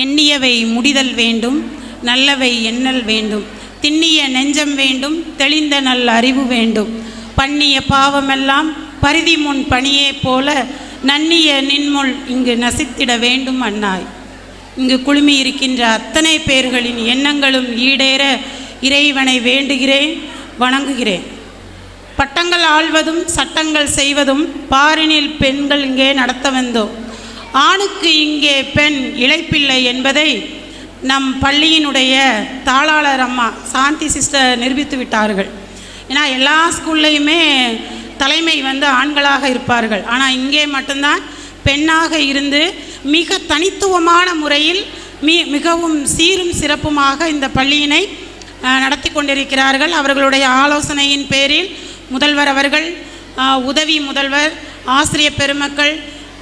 எண்ணியவை முடிதல் வேண்டும், நல்லவை எண்ணல் வேண்டும், திண்ணிய நெஞ்சம் வேண்டும், தெளிந்த நல்ல அறிவு வேண்டும், பண்ணிய பாவமெல்லாம் பரிதி முன் பணியே போல நன்னிய நின்முள் இங்கு நசித்திட வேண்டும் அன்னாய். இங்கு குழுமி இருக்கின்ற அத்தனை பேர்களின் எண்ணங்களும் ஈடேற இறைவனை வேண்டுகிறேன், வணங்குகிறேன். பட்டங்கள் ஆள்வதும் சட்டங்கள் செய்வதும் பாரினில் பெண்கள் இங்கே நடத்த வந்தோம். ஆணுக்கு இங்கே பெண் இழைப்பில்லை என்பதை நம் பள்ளியினுடைய தாளாளர் அம்மா சாந்தி சிஸ்டர் நிரூபித்து விட்டார்கள். ஏன்னா எல்லா ஸ்கூல்லையுமே தலைமை ஆண்களாக இருப்பார்கள். ஆனால் இங்கே மட்டும்தான் பெண்ணாக இருந்து மிக தனித்துவமான முறையில் மிகவும் சீரும் சிறப்புமாக இந்த பள்ளியினை நடத்தி கொண்டிருக்கிறார்கள். அவர்களுடைய ஆலோசனையின் பேரில் முதல்வர் அவர்கள், உதவி முதல்வர், ஆசிரியர் பெருமக்கள்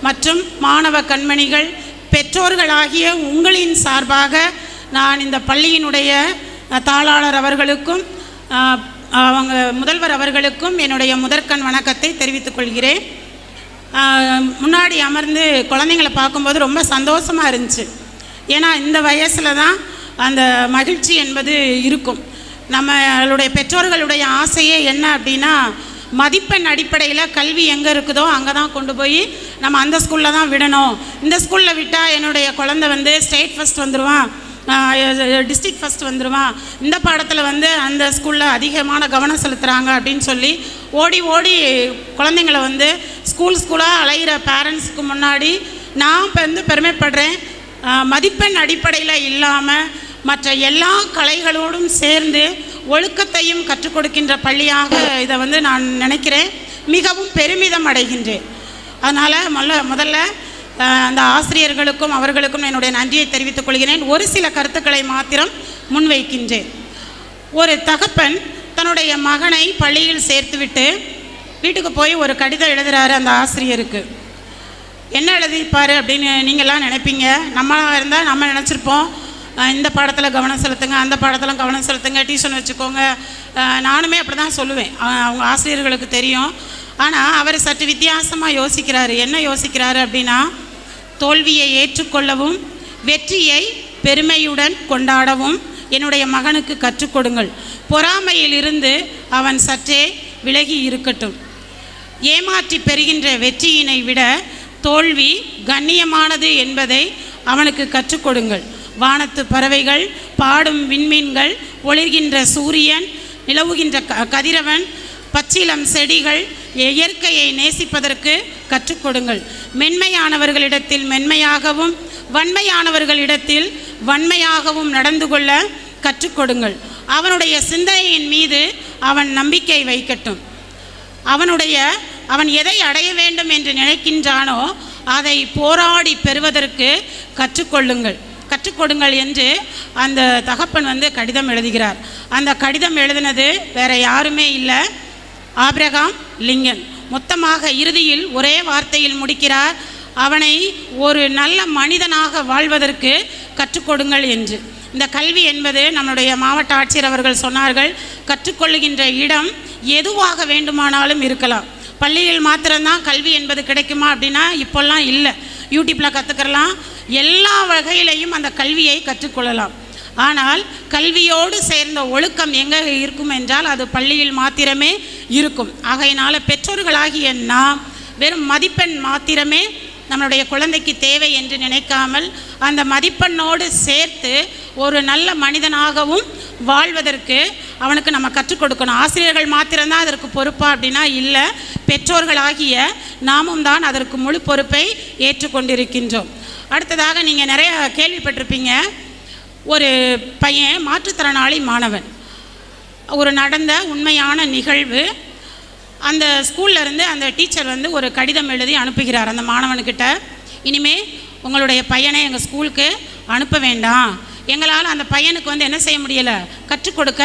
மற்றும் மாணவ கண்மணிகள், பெற்றோர்களாகிய உங்களின் சார்பாக நான் இந்த பள்ளியினுடைய தாளாளர் அவர்களுக்கும் அவங்க முதல்வர் அவர்களுக்கும் என்னுடைய முதற்கண் வணக்கத்தை தெரிவித்துக் கொள்கிறேன். முன்னாடி அமர்ந்து குழந்தைங்களை பார்க்கும்போது ரொம்ப சந்தோஷமாக இருந்துச்சு. ஏன்னா இந்த வயசில் தான் அந்த மகிழ்ச்சி என்பது இருக்கும். நம்மளுடைய பெற்றோர்களுடைய ஆசையே என்ன அப்படின்னா, மதிப்பெண் அடிப்படையில் கல்வி எங்கே இருக்குதோ அங்கே தான் கொண்டு போய் நம்ம அந்த ஸ்கூலில் தான் விடணும். இந்த ஸ்கூலில் விட்டால் என்னுடைய குழந்தை ஸ்டேட் ஃபஸ்ட் வந்துடுவான், டிஸ்ட்ரிக்ட் ஃபஸ்ட் வந்துடுவான், இந்த பாடத்தில் அந்த ஸ்கூலில் அதிகமான கவனம் செலுத்துகிறாங்க அப்படின்னு சொல்லி ஓடி ஓடி குழந்தைங்களை ஸ்கூலாக அலைகிற பேரண்ட்ஸுக்கு முன்னாடி நான் பெருமைப்படுறேன். மதிப்பெண் அடிப்படையில் இல்லாமல் மற்ற எல்லா கலைகளோடும் சேர்ந்து ஒழுக்கத்தையும் கற்றுக் கொடுக்கின்ற பள்ளியாக இதை நான் நினைக்கிறேன். மிகவும் பெருமிதம் அடைகின்றேன். அதனால் முதல்ல அந்த ஆசிரியர்களுக்கும் அவர்களுக்கும் என்னுடைய நன்றியை தெரிவித்துக் கொள்கிறேன். ஒரு சில கருத்துக்களை மாத்திரம் முன்வைக்கின்றேன். ஒரு தகப்பன் தன்னுடைய மகனை பள்ளியில் சேர்த்துவிட்டு வீட்டுக்கு போய் ஒரு கடிதம் எழுதுகிறாரு அந்த ஆசிரியருக்கு. என்ன எழுதிப்பார் அப்படின்னு நீங்கள்லாம் நினைப்பீங்க. நம்மளாக இருந்தால் நம்ம நினச்சிருப்போம், இந்த பாடத்தில் கவனம் செலுத்துங்க, அந்த பாடத்தில் கவனம் செலுத்துங்க, டியூஷன் வச்சுக்கோங்க. நானுமே அப்படி தான் சொல்லுவேன், அவங்க ஆசிரியர்களுக்கு தெரியும். ஆனால் அவர் சற்று வித்தியாசமாக யோசிக்கிறாரு. என்ன யோசிக்கிறாரு அப்படின்னா, தோல்வியை ஏற்றுக்கொள்ளவும் வெற்றியை பெருமையுடன் கொண்டாடவும் என்னுடைய மகனுக்கு கற்றுக் கொடுங்கள். பொறாமையில் இருந்து அவன் சற்றே விலகி இருக்கட்டும். ஏமாற்றி பெறுகின்ற வெற்றியினை விட தோல்வி கண்ணியமானது என்பதை அவனுக்கு கற்றுக் கொடுங்கள். வானத்து பறவைகள், பாடும் விண்மீன்கள், ஒளிர்கின்ற சூரியன், நிலவுகின்ற கதிரவன், பச்சிலம் செடிகள், இயற்கையை நேசிப்பதற்கு கற்றுக் கொடுங்கள். மென்மையானவர்களிடத்தில் மென்மையாகவும் வன்மையானவர்களிடத்தில் வன்மையாகவும் நடந்து கொள்ள கற்றுக் கொடுங்கள். அவனுடைய சிந்தனையின் மீது அவன் நம்பிக்கை வைக்கட்டும். அவன் எதை அடைய வேண்டும் என்று நினைக்கின்றானோ அதை போராடி பெறுவதற்கு கற்றுக்கொடுங்கள் என்று அந்த தகப்பன் கடிதம் எழுதுகிறார். அந்த கடிதம் எழுதினது வேற யாருமே இல்லை, ஆபிரகாம் லிங்கன். மொத்தமாக இறுதியில் ஒரே வார்த்தையில் முடிக்கிறார், அவனை ஒரு நல்ல மனிதனாக வாழ்வதற்கு கற்றுக்கொடுங்கள் என்று. இந்த கல்வி என்பது நம்முடைய மாவட்ட ஆட்சியர் அவர்கள் சொன்னார்கள், கற்றுக்கொள்ளுகின்ற இடம் எதுவாக வேண்டுமானாலும் இருக்கலாம். பள்ளியில் மாத்திரம்தான் கல்வி என்பது கிடைக்குமா அப்படின்னா இப்போல்லாம் இல்லை. யூடியூப்பில் கற்றுக்கலாம், எல்லா வகையிலையும் அந்த கல்வியை கற்றுக்கொள்ளலாம். ஆனால் கல்வியோடு சேர்ந்த ஒழுக்கம் எங்கே இருக்கும் என்றால் அது பள்ளியில் மாத்திரமே இருக்கும். ஆகையினால் பெற்றோர்களாகிய நாம் வெறும் மதிப்பெண் மாத்திரமே நம்மளுடைய குழந்தைக்கு தேவை என்று நினைக்காமல் அந்த மதிப்பெண்ணோடு சேர்த்து ஒரு நல்ல மனிதனாகவும் வாழ்வதற்கு அவனுக்கு நம்ம கற்றுக் கொடுக்கணும். ஆசிரியர்கள் மாத்திரம்தான் அதற்கு பொறுப்பா அப்படின்னா இல்லை, பெற்றோர்களாகிய நாமும் தான் அதற்கு முழு பொறுப்பை ஏற்றுக்கொண்டிருக்கின்றோம். அடுத்ததாக நீங்கள் நிறைய கேள்விப்பட்டிருப்பீங்க, ஒரு பையன் மாற்றுத்திறனாளி மாணவன், ஒரு நடந்த உண்மையான நிகழ்வு. அந்த ஸ்கூல்லேருந்து அந்த டீச்சர் ஒரு கடிதம் எழுதி அனுப்புகிறார் அந்த மாணவனுக்கிட்ட, இனிமே உங்களுடைய பையனை எங்கள் ஸ்கூலுக்கு அனுப்ப வேண்டாம், எங்களால் அந்த பையனுக்கு என்ன செய்ய முடியலை, கற்றுக் கொடுக்க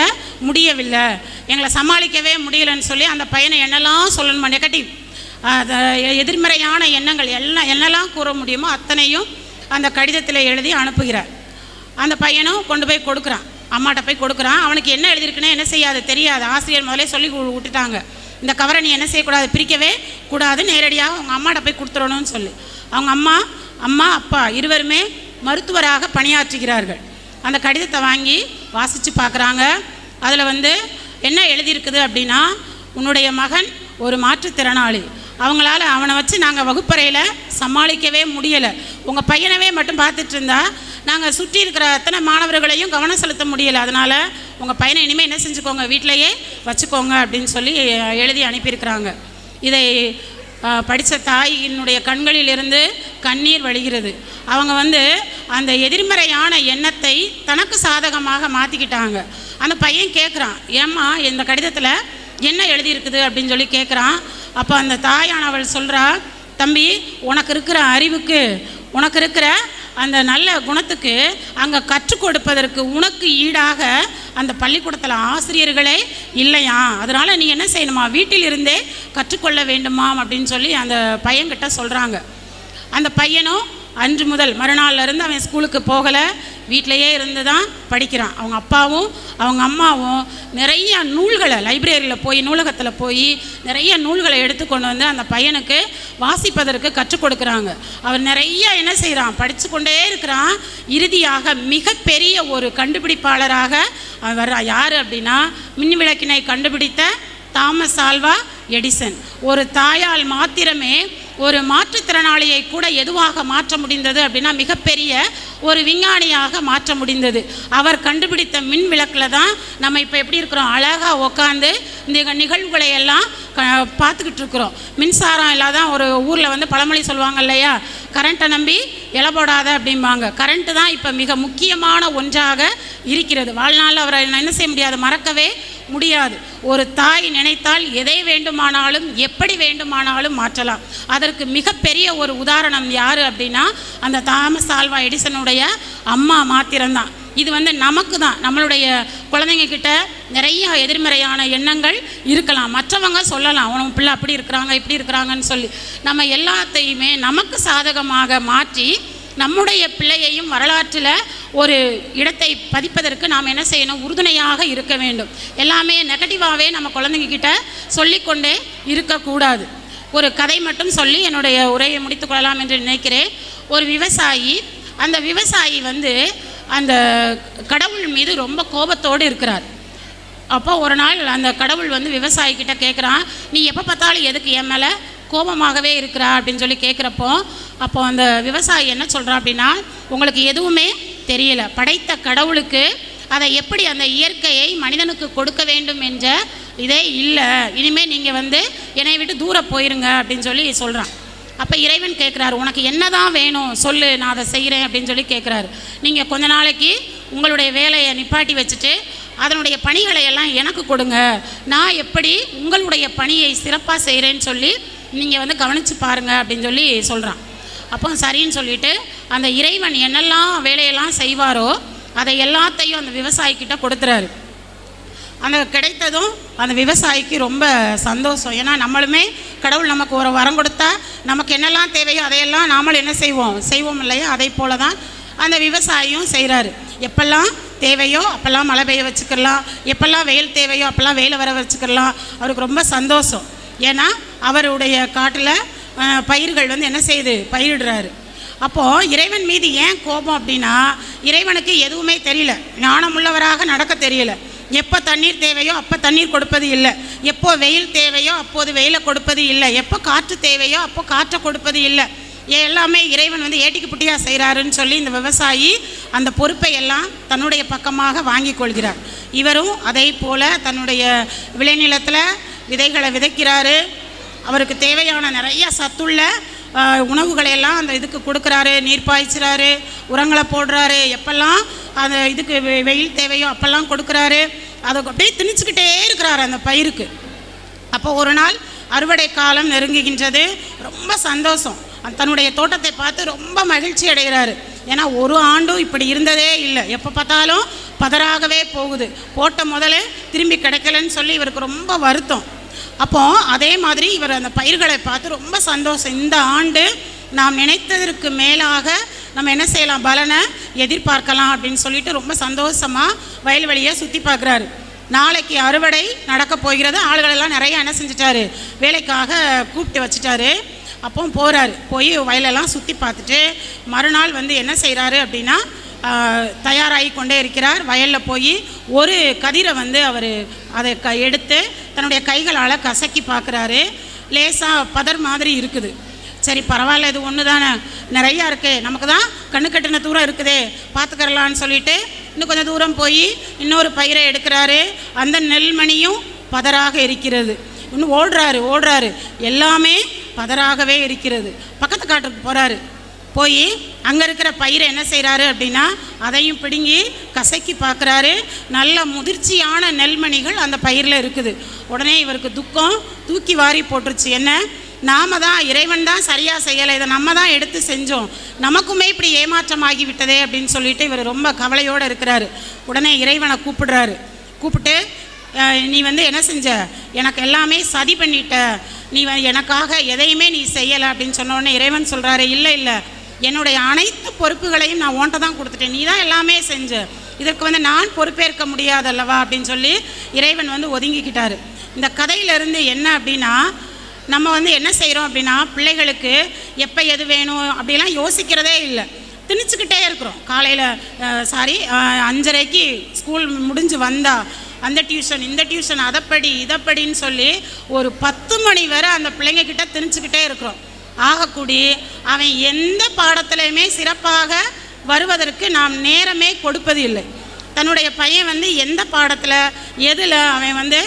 முடியவில்லை, எங்களை சமாளிக்கவே முடியலைன்னு சொல்லி அந்த பையனை என்னெல்லாம் சொல்லணுமா, நெகட்டிவ் எதிர்மறையான எண்ணங்கள் என்னெல்லாம் கூற முடியுமோ அத்தனையும் அந்த கடிதத்தில் எழுதி அனுப்புகிறார். அந்த பையனும் கொண்டு போய் கொடுக்குறான், அம்மாட்ட போய் கொடுக்குறான். அவனுக்கு என்ன எழுதியிருக்குன்னு என்ன செய்யாது தெரியாது. ஆசிரியர் முதலே சொல்லி விட்டுட்டாங்க, இந்த கவரை நீ என்ன செய்யக்கூடாது, பிரிக்கவே கூடாது, நேரடியாக அவங்க அம்மாட்ட போய் கொடுத்துடணும்னு சொல்லி. அவங்க அம்மா அப்பா இருவருமே மருத்துவராக பணியாற்றுகிறார்கள். அந்த கடிதத்தை வாங்கி வாசித்து பார்க்குறாங்க. அதில் வந்து என்ன எழுதியிருக்குது அப்படின்னா, உன்னுடைய மகன் ஒரு மாற்றுத்திறனாளி, அவனை வச்சு நாங்கள் வகுப்பறையில் சமாளிக்கவே முடியலை. உங்கள் பையனவே மட்டும் பார்த்துட்டு இருந்தா நாங்கள் சுற்றி இருக்கிற அத்தனை மாணவர்களையும் கவனம் செலுத்த முடியலை. அதனால் உங்கள் பையனை இனிமேல் என்ன செஞ்சுக்கோங்க, வீட்டிலையே வச்சுக்கோங்க அப்படின்னு சொல்லி எழுதி அனுப்பியிருக்கிறாங்க. இதை படித்த தாயினுடைய கண்களிலிருந்து கண்ணீர் வழிகிறது. அவங்க வந்து அந்த எதிர்மறையான எண்ணத்தை தனக்கு சாதகமாக மாற்றிக்கிட்டாங்க. அந்த பையன் கேட்குறான், ஏம்மா இந்த கடிதத்தில் என்ன எழுதியிருக்குது அப்படின்னு சொல்லி கேட்குறான். அப்போ அந்த தாயானவள் சொல்கிறா, தம்பி, உனக்கு இருக்கிற அறிவுக்கு, உனக்கு இருக்கிற அந்த நல்ல குணத்துக்கு அங்கே கற்றுக் கொடுப்பதற்கு உனக்கு ஈடாக அந்த பள்ளிக்கூடத்தில் ஆசிரியர்களே இல்லையா, அதனால் நீ என்ன செய்யணுமா, வீட்டில் இருந்தே கற்றுக்கொள்ள வேண்டுமாம் அப்படின்னு சொல்லி அந்த பையன்கிட்ட சொல்கிறாங்க. அந்த பையனும் அன்று முதல் மறுநாள்லேருந்து அவன் ஸ்கூலுக்கு போகலை, வீட்டிலையே இருந்து தான் படிக்கிறான். அவங்க அப்பாவும் அவங்க அம்மாவும் நிறைய நூல்களை லைப்ரரியில் போய், நூலகத்தில் போய் நிறைய நூல்களை எடுத்துக்கொண்டு வந்து அந்த பையனுக்கு வாசிப்பதற்கு கற்றுக் கொடுக்குறாங்க. அவன் நிறைய என்ன செய்கிறான், படித்து கொண்டே இருக்கிறான். இறுதியாக மிகப்பெரிய ஒரு கண்டுபிடிப்பாளராக அவன் வர்றான். யார் அப்படின்னா, மின்விளக்கினை கண்டுபிடித்த தாமஸ் ஆல்வா எடிசன். ஒரு தாயால் மாத்திரமே ஒரு மாற்றுத்திறனாளியை கூட எதுவாக மாற்ற முடிந்தது அப்படின்னா, மிகப்பெரிய ஒரு விஞ்ஞானியாக மாற்ற முடிந்தது. அவர் கண்டுபிடித்த மின் விளக்கில் தான் நம்ம இப்போ எப்படி இருக்கிறோம், அழகாக உட்காந்து இந்த நிகழ்வுகளை எல்லாம் பார்த்துக்கிட்டு இருக்கிறோம். மின்சாரம் இல்லாதான் ஒரு ஊரில் வந்து பழமொழி சொல்லுவாங்க இல்லையா, கரண்ட்டை நம்பி இலை போடாத அப்படிம்பாங்க. கரண்ட்டு தான் இப்போ மிக முக்கியமான ஒன்றாக இருக்கிறது. வாழ்நாளில் அவரை என்ன செய்ய முடியாது, மறக்கவே முடியாது. ஒரு தாய் நினைத்தால் எதை வேண்டுமானாலும் எப்படி வேண்டுமானாலும் மாற்றலாம். அதற்கு மிகப்பெரிய ஒரு உதாரணம் யார் அப்படின்னா, அந்த தாமஸ் ஆல்வா எடிசனுடைய அம்மா மாத்திரம்தான். இது வந்து நமக்கு தான், நம்மளுடைய குழந்தைங்க கிட்ட நிறைய எதிர்மறையான எண்ணங்கள் இருக்கலாம். மற்றவங்க சொல்லலாம், உனக்கு பிள்ளை அப்படி இருக்கிறாங்க இப்படி இருக்கிறாங்கன்னு சொல்லி. நம்ம எல்லாத்தையுமே நமக்கு சாதகமாக மாற்றி நம்முடைய பிள்ளையையும் வரலாற்றில் ஒரு இடத்தை பதிப்பதற்கு நாம் என்ன செய்யணும், உறுதுணையாக இருக்க வேண்டும். எல்லாமே நெகட்டிவாகவே நம்ம குழந்தைங்க கிட்ட சொல்லிக்கொண்டே இருக்கக்கூடாது. ஒரு கதை மட்டும் சொல்லி என்னுடைய உரையை முடித்துக்கொள்ளலாம் என்று நினைக்கிறேன். ஒரு விவசாயி, அந்த விவசாயி வந்து அந்த கடவுள் மீது ரொம்ப கோபத்தோடு இருக்கிறார். அப்போ ஒரு நாள் அந்த கடவுள் வந்து விவசாயிக்கிட்ட கேட்குறான், நீ எப்போ பார்த்தாலும் எதுக்கு என் மேலே கோபமாகவே இருக்கிறா அப்படின்னு சொல்லி கேட்குறப்போ, அப்போ அந்த விவசாயி என்ன சொல்கிறான் அப்படின்னா, உங்களுக்கு எதுவுமே தெரியலை, படைத்த கடவுளுக்கு அதை எப்படி அந்த இயற்கையை மனிதனுக்கு கொடுக்க வேண்டும் என்ற இதே இல்லை, இனிமேல் நீங்கள் வந்து என்னை விட்டு தூரம் போயிருங்க அப்படின்னு சொல்லி சொல்கிறான். அப்போ இறைவன் கேட்குறாரு, உனக்கு என்ன தான் வேணும் சொல்லு, நான் அதை செய்கிறேன் அப்படின்னு சொல்லி கேட்குறாரு. நீங்கள் கொஞ்ச நாளைக்கு உங்களுடைய வேலையை நிப்பாட்டி வச்சுட்டு அதனுடைய பணிகளை எல்லாம் எனக்கு கொடுங்க, நான் எப்படி உங்களுடைய பணியை சிறப்பாக செய்கிறேன்னு சொல்லி நீங்கள் வந்து கவனித்து பாருங்கள் அப்படின்னு சொல்லி சொல்கிறான். அப்போ சரின்னு சொல்லிவிட்டு அந்த இறைவன் என்னெல்லாம் வேலையெல்லாம் செய்வாரோ அதை எல்லாத்தையும் அந்த விவசாயிக்கிட்ட கொடுத்துறாரு. அந்த கிடைத்ததும் அந்த விவசாயிக்கு ரொம்ப சந்தோஷம். ஏன்னா நம்மளுமே கடவுள் நமக்கு ஒரு வரம் கொடுத்தா நமக்கு என்னெல்லாம் தேவையோ அதையெல்லாம் நாமளும் என்ன செய்வோம் இல்லையா, அதை போல தான் அந்த விவசாயியும் செய்கிறாரு. எப்பெல்லாம் தேவையோ அப்போல்லாம் மழை பெய்ய வச்சுக்கலாம், எப்பெல்லாம் வெயில் தேவையோ அப்போல்லாம் வெயிலை வர வச்சுக்கலாம். அவருக்கு ரொம்ப சந்தோஷம். ஏன்னா அவருடைய காட்டில் பயிர்கள் வந்து என்ன செய்யுது, பயிரிடுறாரு. அப்போது இறைவன் மீது ஏன் கோபம் அப்படின்னா, இறைவனுக்கு எதுவுமே தெரியல, ஞானமுள்ளவராக நடக்க தெரியல. எப்போ தண்ணீர் தேவையோ அப்போ தண்ணீர் கொடுப்பது இல்லை, எப்போ வெயில் தேவையோ அப்போது வெயிலை கொடுப்பது இல்லை, எப்போ காற்று தேவையோ அப்போ காற்றை கொடுப்பது இல்லை. எல்லாமே இறைவன் வந்து ஏட்டிக்கு புட்டியாக செய்கிறாருன்னு சொல்லி இந்த விவசாயி அந்த பொறுப்பை எல்லாம் தன்னுடைய பக்கமாக வாங்கி கொள்கிறார். இவரும் அதே போல் தன்னுடைய விளைநிலத்தில் விதைகளை விதைக்கிறாரு. அவருக்கு தேவையான நிறைய சத்துள்ள உணவுகளை எல்லாம் அந்த இதுக்கு கொடுக்குறாரு, நீர் பாய்ச்சுறாரு, உரங்களை போடுறாரு, எப்பெல்லாம் அந்த இதுக்கு வெயில் தேவையோ அப்பெல்லாம் கொடுக்குறாரு. அதை அப்படியே திணிச்சுக்கிட்டே இருக்கிறாரு அந்த பயிருக்கு. அப்போ ஒரு நாள் அறுவடை காலம் நெருங்குகின்றது. ரொம்ப சந்தோஷம், தன்னுடைய தோட்டத்தை பார்த்து ரொம்ப மகிழ்ச்சி அடைகிறாரு. ஏன்னா ஒரு ஆண்டும் இப்படி இருந்ததே இல்லை, எப்போ பார்த்தாலும் பதறாகவே போகுது, போட்ட முதல்ல திரும்பி கிடைக்கலன்னு சொல்லி இவருக்கு ரொம்ப வருத்தம். அப்போது அதே மாதிரி இவர் அந்த பயிர்களை பார்த்து ரொம்ப சந்தோஷம், இந்த ஆண்டு நாம் நினைத்ததற்கு மேலாக நம்ம என்ன செய்யலாம், பலனை எதிர்பார்க்கலாம் அப்படின்னு சொல்லிட்டு ரொம்ப சந்தோஷமாக வயல் வெளியே சுற்றி பார்க்குறாரு. நாளைக்கு அறுவடை நடக்க போகிறது. ஆளுகளெல்லாம் நிறைய என்ன செஞ்சிட்டாரு, வேலைக்காக கூப்பிட்டு வச்சுட்டாரு. அப்போ போகிறாரு, போய் வயலெல்லாம் சுற்றி பார்த்துட்டு மறுநாள் வந்து என்ன செய்கிறாரு அப்படின்னா தயாராகி கொண்டே இருக்கிறார். வயலில் போய் ஒரு கதிரை வந்து அவர் அதை எடுத்து தன்னுடைய கைகளால் கசக்கி பார்க்குறாரு. லேசாக பதர் மாதிரி இருக்குது. சரி பரவாயில்ல, இது ஒன்று தானே, நிறையா இருக்குது, நமக்கு தான் கண்ணு கட்டின தூரம் இருக்குதே, பார்த்துக்கரலான்னு சொல்லிட்டு இன்னும் கொஞ்சம் தூரம் போய் இன்னொரு பயிரை எடுக்கிறாரு. அந்த நெல்மணியும் பதராக இருக்கிறது. இன்னும் ஓடுறாரு, எல்லாமே பதராகவே இருக்கிறது. பக்கத்து காட்டுக்கு போகிறாரு. போய் அங்கே இருக்கிற பயிரை என்ன செய்கிறாரு அப்படின்னா அதையும் பிடுங்கி கசக்கி பார்க்குறாரு. நல்ல முதிர்ச்சியான நெல்மணிகள் அந்த பயிரில் இருக்குது. உடனே இவருக்கு துக்கம் தூக்கி வாரி போட்டுருச்சு. என்ன, நாம தான், இறைவன் தான் சரியாக செய்யலை, இதை நம்ம தான் எடுத்து செஞ்சோம், நமக்குமே இப்படி ஏமாற்றமாகி விட்டதே அப்படின்னு சொல்லிட்டு இவர் ரொம்ப கவலையோடு இருக்கிறாரு. உடனே இறைவனை கூப்பிட்டு நீ வந்து என்ன செஞ்ச, எனக்கு எல்லாமே சதி பண்ணிட்ட, நீ எனக்காக எதையுமே நீ செய்யலை அப்படின்னு சொன்ன உடனே இறைவன் சொல்கிறாரு, இல்லை, என்னுடைய அனைத்து பொறுப்புகளையும் நான் உன்கிட்ட தான் கொடுத்துட்டேன், நீ தான் எல்லாமே செஞ்ச, இதற்கு வந்து நான் பொறுப்பேற்க முடியாதல்லவா அப்படின்னு சொல்லி இறைவன் வந்து ஒதுங்கிக்கிட்டார். இந்த கதையிலேருந்து என்ன அப்படின்னா, நம்ம வந்து என்ன செய்கிறோம் அப்படின்னா பிள்ளைகளுக்கு எப்போ எது வேணும் அப்படிலாம் யோசிக்கிறதே இல்லை, திணிச்சுக்கிட்டே இருக்கிறோம். காலையில் 5:30க்கு ஸ்கூல் முடிஞ்சு வந்தா அந்த டியூஷன் இந்த டியூஷன் அதைப்படி இதைப்படின்னு சொல்லி ஒரு 10 மணி வரை அந்த பிள்ளைங்கக்கிட்ட திணிச்சுக்கிட்டே இருக்கிறோம். ஆகக்கூடி அவன் எந்த பாடத்துலையுமே சிறப்பாக வருவதற்கு நாம் நேரமே கொடுப்பது இல்லை. தன்னுடைய பையன் வந்து எந்த பாடத்தில் எதில் அவன் வந்து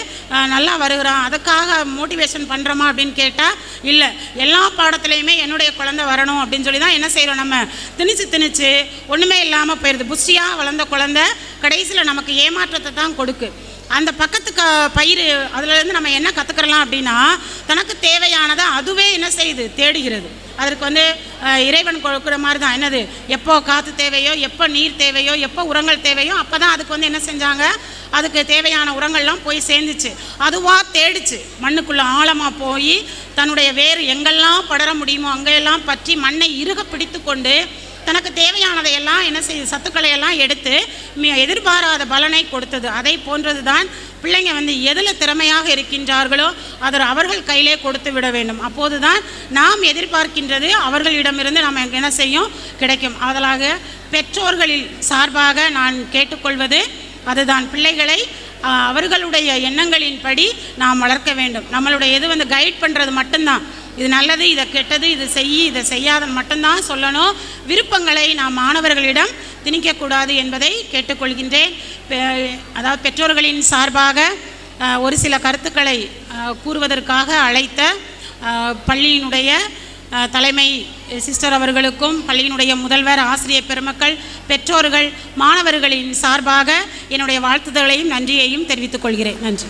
நல்லா வருகிறான் அதுக்காக மோட்டிவேஷன் பண்ணுறோமா அப்படின்னு கேட்டால் இல்லை, எல்லா பாடத்துலையுமே என்னுடைய குழந்தை வரணும் அப்படின்னு சொல்லி தான் என்ன செய்கிறோம், நம்ம திணிச்சு ஒன்றுமே இல்லாமல் போயிடுது. புஷ்டியாக வளர்ந்த குழந்தை கடைசியில் நமக்கு ஏமாற்றத்தை தான் கொடுக்கு. அந்த பக்கத்து பயிர் அதுலேருந்து நம்ம என்ன கற்றுக்கலாம் அப்படின்னா தனக்கு தேவையானதை அதுவே என்ன செய்யுது, தேடுகிறது. அதற்கு வந்து இறைவன் கொடுக்குற மாதிரி தான், என்னது, எப்போ காற்று தேவையோ, எப்போ நீர் தேவையோ, எப்போ உரங்கள் தேவையோ அப்போ தான் அதுக்கு வந்து என்ன செஞ்சாங்க, அதுக்கு தேவையான உரங்கள்லாம் போய் சேர்ந்துச்சு. அதுவாக தேடிச்சு, மண்ணுக்குள்ளே ஆழமாக போய் தன்னுடைய வேறு எங்கெல்லாம் படர முடியுமோ அங்கெல்லாம் பற்றி மண்ணை இறுக பிடித்து கொண்டு தனக்கு தேவையானதையெல்லாம் என்ன செய்யுது, சத்துக்களையெல்லாம் எடுத்து எதிர்பாராத பலனை கொடுத்தது. அதை போன்றது தான் பிள்ளைங்க வந்து எதில் திறமையாக இருக்கின்றார்களோ அதை அவர்கள் கையிலே கொடுத்து விட வேண்டும். அப்போது தான் நாம் எதிர்பார்க்கின்றது அவர்களிடமிருந்து நம்ம என்ன செய்யும், கிடைக்கும். அதனால பெற்றோர்களில் சார்பாக நான் கேட்டுக்கொள்வது அதுதான், பிள்ளைகளை அவர்களுடைய எண்ணங்களின்படி நாம் வளர்க்க வேண்டும். நம்மளுடைய இது வந்து கைட் பண்ணுறது மட்டும்தான், இது நல்லது, இதை கெட்டது, இது இதை செய்யாதன்னு மட்டும்தான் சொல்லணும். விருப்பங்களை நாம் மாணவர்களிடம் திணிக்கக்கூடாது என்பதை கேட்டுக்கொள்கின்றேன். அதாவது பெற்றோர்களின் சார்பாக ஒரு சில கருத்துக்களை கூறுவதற்காக அழைத்த பள்ளியினுடைய தலைமை சிஸ்டர் அவர்களுக்கும், பள்ளியினுடைய முதல்வர், ஆசிரியர் பெருமக்கள், பெற்றோர்கள், மாணவர்களின் சார்பாக என்னுடைய வாழ்த்துதலையும் நன்றியையும் தெரிவித்துக் கொள்கிறேன். நன்றி.